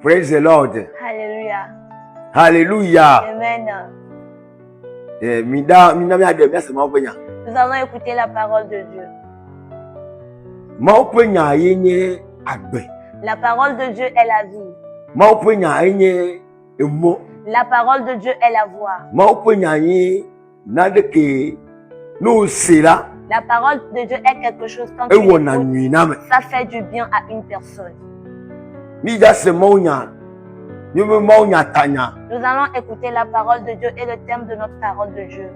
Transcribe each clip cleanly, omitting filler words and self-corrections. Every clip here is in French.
Praise the Lord. Alléluia. Hallelujah. Amen. Nous allons écouter la parole de Dieu. La parole de Dieu est la vie. La parole de Dieu est la voix. La parole de Dieu est quelque chose quand tu l'écoutes, ça fait du bien à une personne. Nous allons écouter la parole de Dieu et le thème de notre parole de Dieu.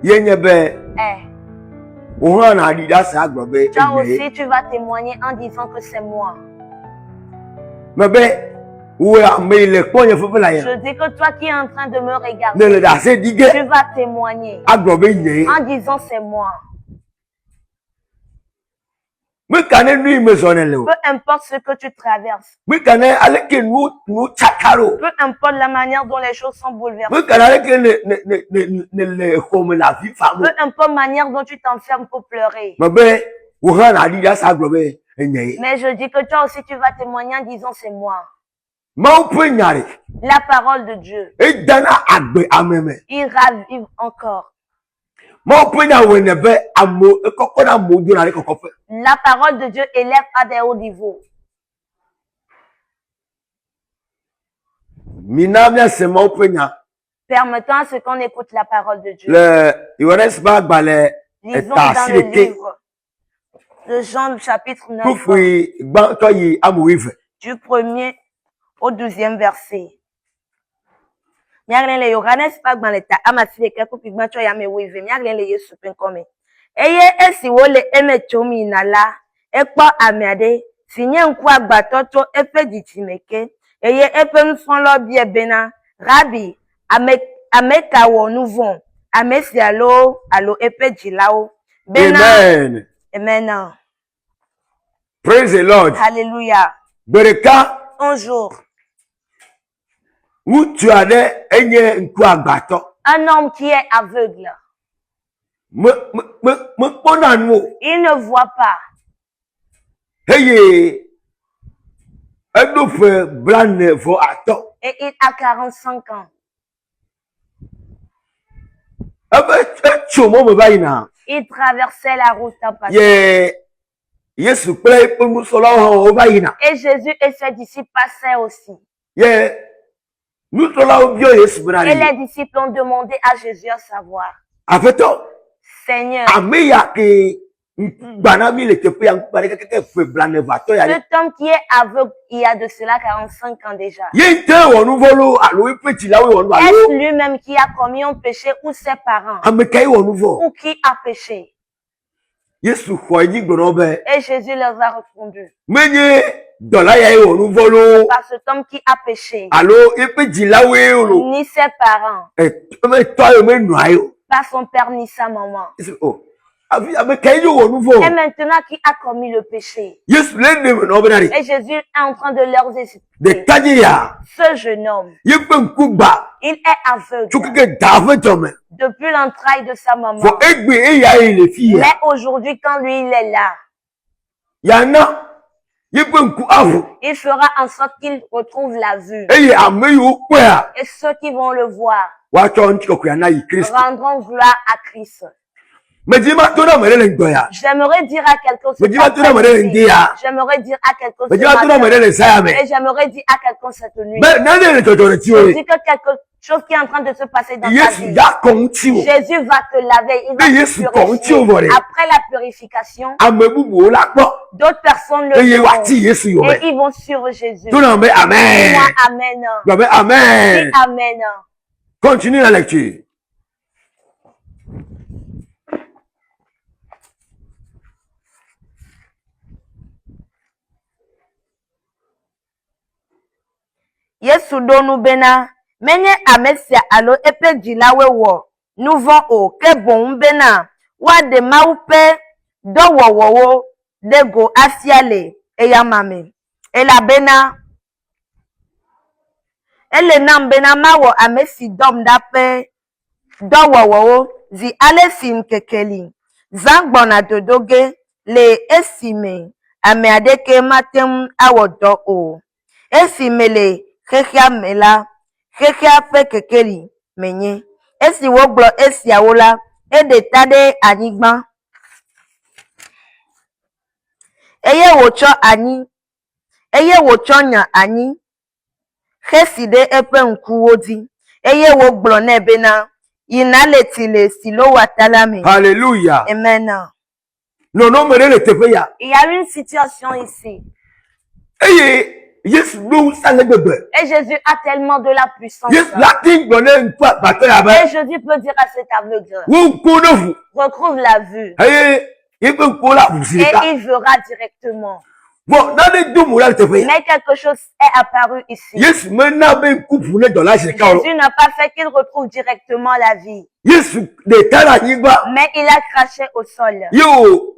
Toi aussi, tu vas témoigner en disant que c'est moi. Je dis que toi qui es en train de me regarder, tu vas témoigner en disant c'est moi. Peu importe ce que tu traverses. Peu importe la manière dont les choses sont bouleversées. Peu importe la manière dont tu t'enfermes pour pleurer. Mais je dis que toi aussi tu vas témoigner en disant c'est moi. La parole de Dieu. Il ravive encore. La parole de Dieu élève à des hauts niveaux. Permettons à ce qu'on écoute la parole de Dieu. Lisons dans le livre de Jean, chapitre 9, du 1er au 12e verset. Eye esi wole emechomi inala ekpo amiade sinye nkwu agbatoto efe ditimeke eye efe nsonlo bi ebena rabi ameka wo nouvon amesi alo efe jilao bena. Amen. Amen. Praise the Lord. Hallelujah. Bereka un jour où tu as un homme qui est aveugle. Il ne voit pas. Et il a 45 ans. Il traversait la route en passant. Et Jésus et ses disciples passaient aussi. Et les disciples ont demandé à Jésus à savoir. Seigneur, cet homme qui est aveugle, il y a de cela 45 ans déjà. Est-ce lui-même qui a commis un péché ou ses parents? Ou qui a péché? Et Jésus leur a répondu. Par cet homme qui a péché, ni ses parents, pas son père ni sa maman. Et maintenant qui a commis le péché? Et Jésus est en train de leur expliquer. Ce jeune homme, il est aveugle depuis l'entraille de sa maman. Mais aujourd'hui, quand lui il est là, il fera en sorte qu'il retrouve la vue. Et ceux qui vont le voir rendront gloire à Christ. J'aimerais dire à quelqu'un j'aimerais dire à quelqu'un et j'aimerais dire à quelqu'un cette nuit. Je dis que quelque chose qui est en train de se passer dans ta vie. Jésus va te laver, il va te purifier. Après la purification, d'autres personnes le verront et ils vont suivre Jésus. Amen. Amen. Amen. Amen. Continue la lecture. Yesu donu bena menye amesia alo epe jilawe wo nouvon o ke bon bena wa de maupe do wo de go asiale eyamame ela bena ele nam bena mawo amesi dom dape do wo zi ale sin kekeli zangbona dodoge le esime ame adeke matem awodo o esimele Khekia mela. Khekia fe kekeli. Menye. Esi woglo esi awola. Edetade anigba. Eye wocho ani. Eye wocho nya ani. Kheside epe nkuwodi. Eye woglo nebena. Inaletile silo watalame. Alléluia. Amen. Non, non, mais le tefe ya. Il y a une situation ici. Et Jésus nous ça le bébé. Et Jésus a tellement de la puissance. Jésus la king donne une fois battre la main. Et Jésus peut dire à cet aveugle, Vous connaissez. retrouve la vue. Et il peut coller vous. Et il verra directement. Bon, dans les deux mots là le tefe ya. Mais quelque chose est apparu ici. Jésus maintenant ben coupe vous dans la Jésus n'a pas fait qu'il retrouve directement la vie. Jésus de tala niba. Mais il a craché au sol. Yo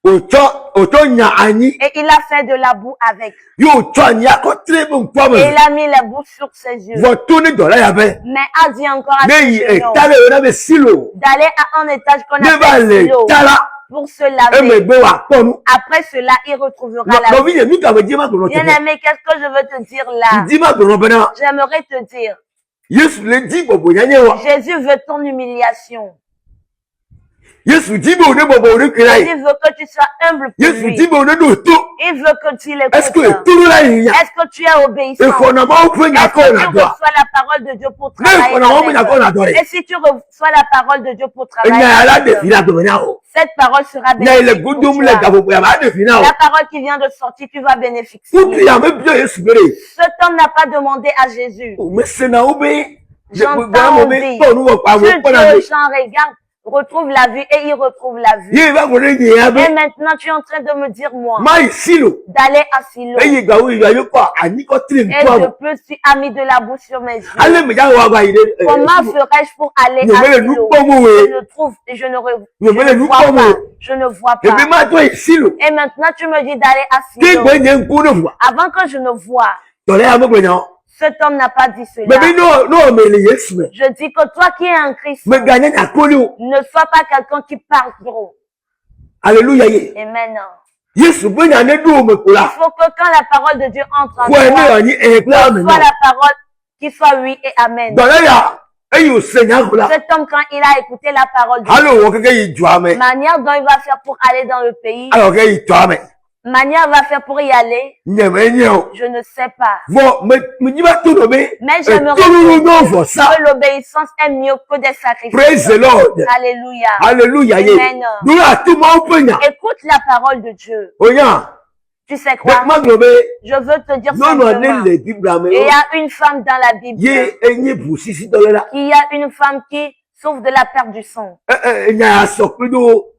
auto nya ani. Et il a fait de la boue avec. Yo to nya ko très bon Et pomme. il a mis la boue sur ses yeux. Vous tournez dans la yabe. Mais a dit encore à Mais ses il est genoux talé on a silo. d'aller à un étage qu'on Ne va appelle le silo tala. pour se Et laver. me be wa ponu. Après cela, il retrouvera la Non, vie. oui, nous t'avons dit ma pour notre. Bien-aimé, qu'est-ce que je veux te dire là? Dis ma pour notre. J'aimerais te dire, Jésus le dit bobo nyanyewa. Jésus veut ton humiliation. Jésus dit bobo ne bobo ne krai. Jésus veut que tu sois humble pour Jésus lui. dit bobo ne doto. Il veut que tu l'écoutes. Est-ce que tout là il y a? Est-ce que tu es obéissant? Et qu'on a pas au point Est-ce d'accord que là tu doit. reçois la parole de Dieu pour Mais travailler qu'on a au point d'accord là avec doit. eux? Et si tu reçois la parole de Dieu pour Et travailler n'a la avec de eux, fila de menao. cette parole sera N'a le bénéfique goût pour de me toi. le gabo pour la de finao. La parole qui vient de sortir, tu vas bénéficier. Tout il y a même bien Jésus béré. Cet homme n'a pas demandé à Jésus. Mais c'est na obé. J'entends obéir. Pas nous pas Dieu, pas na. Jean regarde, retrouve la vue et il retrouve la vue. Il va voler ni Et abe. maintenant, tu es en train de me dire, moi, Mai silo. d'aller à Silo. Et il gaou il va yo pas ani ko trim Et toi. de plus, tu as mis de la boue sur mes yeux. Allez me ja wa ba il. Comment ferais-je pour aller Ne à me le Silo? nous pas moué. Je ne trouve et je ne Ne me le nous vois pas pas. moué. Je ne vois Et pas. puis ma toi silo. Et maintenant, tu me dis d'aller à Qui Silo. gwen yen ku ne voix. Avant que je ne vois, Dans les ame gwen non. cet homme n'a pas dit Mais cela. non mais les Jésus. Je dis que toi qui es en Christ, Me gagner na kolo. ne sois pas quelqu'un qui parle trop. Alléluia ye. Amen. Yesu gwen na ne do me Il kola. faut que quand la parole de Dieu entre en Kwa ne toi, ani e kla me soit non. la parole qui soit oui et amen. Dans les ya. Et yo Seigneur kola. Cet homme, quand il a écouté la parole de Dieu, Allo wo keke yi jwa me. manière dont il va faire pour aller dans le pays, Alors que yi jwa me. manière va faire pour y aller, Nyeme nyeo. je ne sais pas. Bon, me dit pas tout le monde. Mais j'aimerais Tout le monde voit ça. que l'obéissance est mieux que des sacrifices. Praise the Lord. Alléluia. Alléluia ye. Amen. Nous là tout monde peut nya. Écoute la parole de Dieu. Oya. Tu sais quoi? Donc ma globe. Je veux te dire Non non simplement. les Bible Il y a une femme dans la Bible. Ye enye pousi si dans là. Il y a une femme qui souffre de la perte du sang. Nya sokludo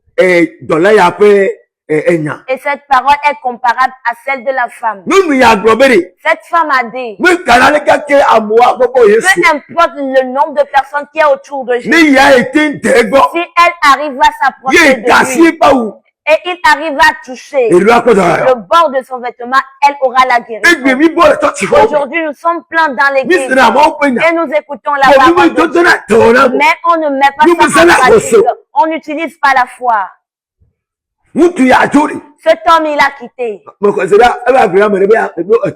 dans là ya pe enya. Et cette parole est comparable à celle de la femme. Nous ya globe. Cette femme a dit, Me kala le kake amoa popo peu Yesu. importe le nombre de personnes qui est autour de Jésus, Ni ya été tego. si elle arrive à s'approcher Ye de lui kasi pa ou. et il arrive à toucher Et lui a quoi ça? le bord de son vêtement, elle aura la Et guérison. bien mi bo to ti ko. Aujourd'hui, nous sommes pleins dans Mi l'église sera mo pe nya. et nous écoutons la Bon, parole mi de to Dieu. na to na. Mais on ne met pas Nous ça vous en allez pratique. reçu. On n'utilise pas la foi. Mutu ya jori. Cet homme, il a quitté. Mo ko se da e ba gra me be ya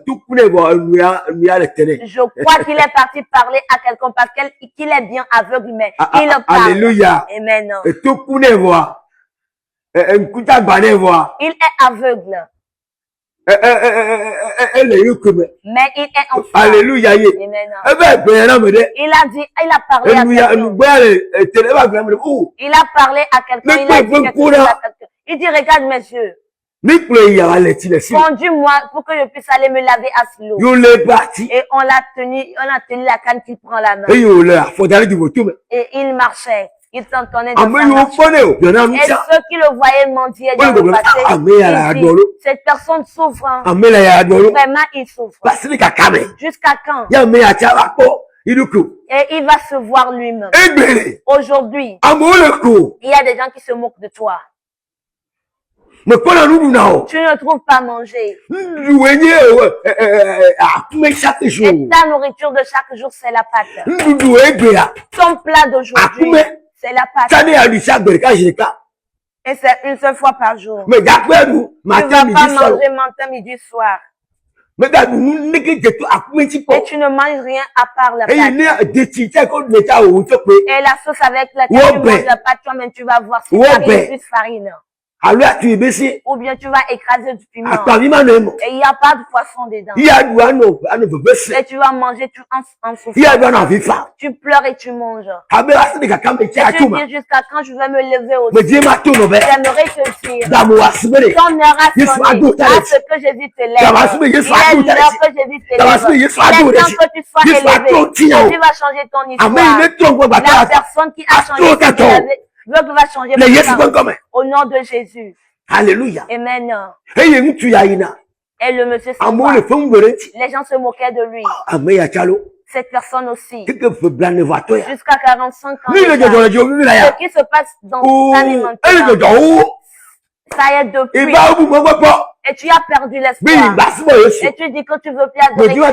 tu kune bo nuya le tene. Je crois qu'il est parti parler à quelqu'un parce qu'il est bien aveugle, mais il parle. Alléluia. Amen. E tu kune bo. Nkuta bane bo. Il est aveugle, Le yukume. mais il est enfant. Alléluia ye. Amen. E ba be na me de. Il a dit, il a parlé à Nuya quelqu'un. nu gba le tene ba gra me de. Il a parlé à quelqu'un. Il a dit quelque chose à quelqu'un. Il dit, regarde mes yeux. Ni kule ya le ti le si. Conduis-moi pour que je puisse aller me laver à Silo. Yo le parti. Et on a tenu la canne qu'il prend la main. E yo le afodale du votume. Et il marchait. Il s'entendait de Ame sa yo marche. fone o. Bien na Et mtia. ceux qui le voyaient mendier dans Oui, le oui, passé, ah, mais elle a ils disent, adoré. cette personne souffre. Hein. Ame la ya dolo. Vraiment, il souffre. Pasili kakame. Jusqu'à quand? Ya me ya chawa ko. Iluku. Et il va se voir lui-même. Egbere. Aujourd'hui, Amole ko. il y a des gens qui se moquent de toi. Me kona nunu na o. Tu ne trouves pas manger. Nduwenye akume chaque jour. Et ta nourriture de chaque jour, c'est la pâte. Ndudu egbea. Ton plat d'aujourd'hui, Akume. c'est la pâte. Tane ya lisa gbere ka jeka. Et c'est une seule fois par jour. Me jakwe nu. Tu ne vas Matin pas midi soir. manger matin, midi, soir. Et tu ne manges rien à part la pâte. Et la sauce avec laquelle tu manges la pâte, toi-même, tu vas voir si tu as plus farine. Ou bien tu vas écraser du piment. Et il n'y a pas de poisson dedans. Et tu vas manger en souffrant. Tu pleures et tu manges. Et tu dis jusqu'à quand je vais me lever au-dessus. J'aimerais te dire. Ton heure a sonné. À ce que Jésus te lève. Il est l'heure que Jésus te lève. Il est temps que tu sois élevé. Jésus va changer ton histoire. La personne qui a changé ta vie. Dieu va changer au nom de Jésus. Alléluia. Amen. Et le monsieur se les gens se moquaient de lui. Cette personne aussi. Jusqu'à 45 ans. Ce qui se passe dans ta vie maintenant. Ça y est depuis. Et tu as perdu l'espoir. Et tu dis que tu veux plus adorer Jésus.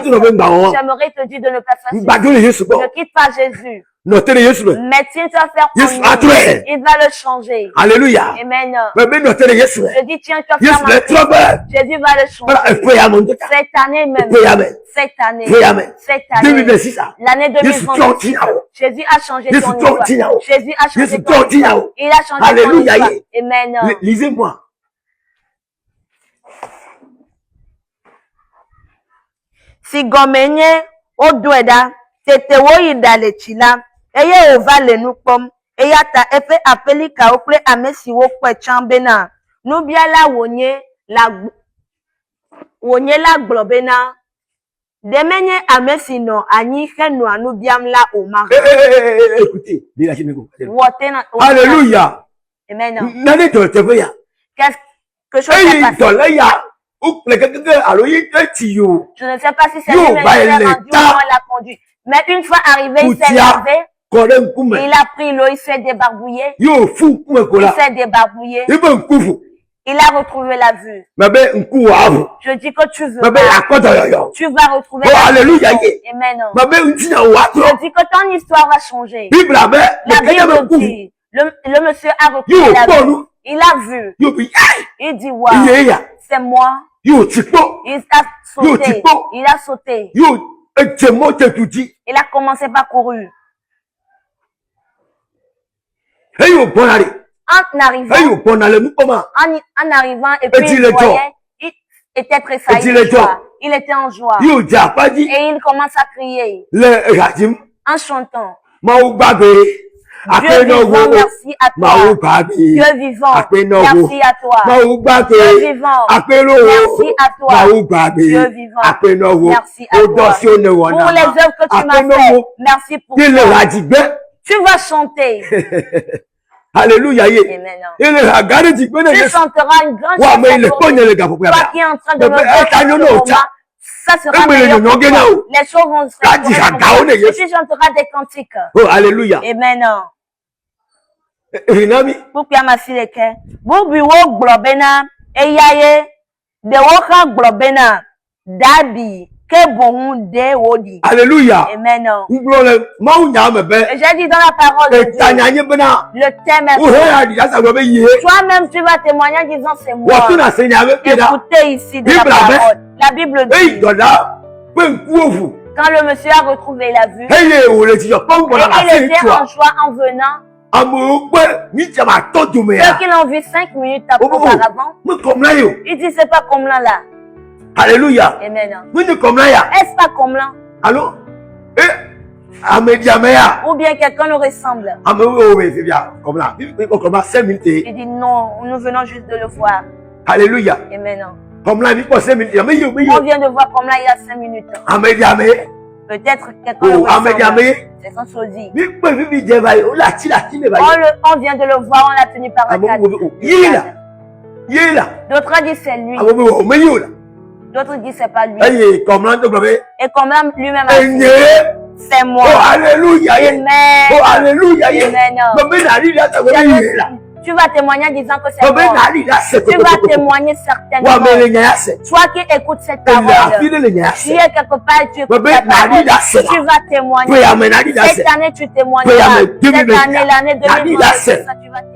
J'aimerais te dire de ne pas faire ça. Ne quitte pas Jésus. Mais si tu vas faire en lui, il va le changer. Alléluia. Amen. Je dis, tiens, tu vas faire Jésus va le changer. Cette année même. Cette année. L'année 2026. Jésus a changé ton histoire. Jésus a changé ton histoire. Il a changé ton histoire. Amen. Lisez-moi. Si gomenye odweda tete wo yidale chila eye ovale nukpom eya ta efe apeli ka okle amesi wo kwe chambena nubiala wonye la globena demenye amesi no anyi henu anubiam la oma. Écoutez, alléluia. Amen. Qu'est-ce que je fais passer? Je ne sais pas si c'est lui, mais il l'a rendu, on l'a conduit. Mais une fois arrivé, il s'est levé, il a pris l'eau, il s'est débarbouillé. Il s'est débarbouillé. Il a retrouvé la vue. Je dis que tu veux pas. Tu vas retrouver la vue. Amen. Je dis que ton histoire va changer. La Bible dit, le monsieur a retrouvé la vue. Il a vu. Il dit, waouh, c'est moi. Il a sauté. Il a sauté. Il a commencé par courir. En arrivant, et puis il voyait, il était tressailli. Il était en joie. Et il commence à crier. En chantant. Dieu vivant, merci à toi. Dieu vivant, merci à toi. Dieu vivant, merci à toi. Dieu vivant, merci à toi. Pour les œuvres que tu m'as fait, merci pour toi. Tu vas chanter. Alléluia. Amen. Tu chanteras une grande chanson. Toi qui es en train de me voir, ça sera meilleur pour toi. Les choses vont se faire. Et tu chanteras des cantiques. Oh, alléluia. Amen. Pourquoi ma fille est Bubi wo globena eyaye de woka globena dabi ke bon de wodi. Alléluia. Amen. Et j'ai dit dans la parole de Dieu, le thème est toi-même tu vas témoigner en disant c'est moi. Écoutez ici de la parole. La Bible dit quand le monsieur a retrouvé la vue et il était en joie en venant. Ceux qui l'ont vu 5 minutes auparavant, il dit c'est pas comme là. Alléluia. Amen. Est-ce pas comme là? Allô? Ou bien quelqu'un le ressemble. Il dit non, nous venons juste de le voir. Alléluia. Amen. On vient de voir comme là il y a 5 minutes. Peut-être quelqu'un le ressemble. C'est son sosie. On vient de le voir, on l'a tenu par un cadre. D'autres disent c'est lui. D'autres disent c'est pas lui. Et comme là lui-même a dit, c'est moi. Oh, alléluia. Amen. Oh, alléluia. Amen. Tu vas témoigner en disant que c'est moi. Tu vas témoigner certainement. Toi qui écoutes cette parole, tu es quelque part, tu écoutes cette parole, tu vas témoigner. Cette année, tu témoigneras. Cette année, l'année 2020, tu vas témoigner.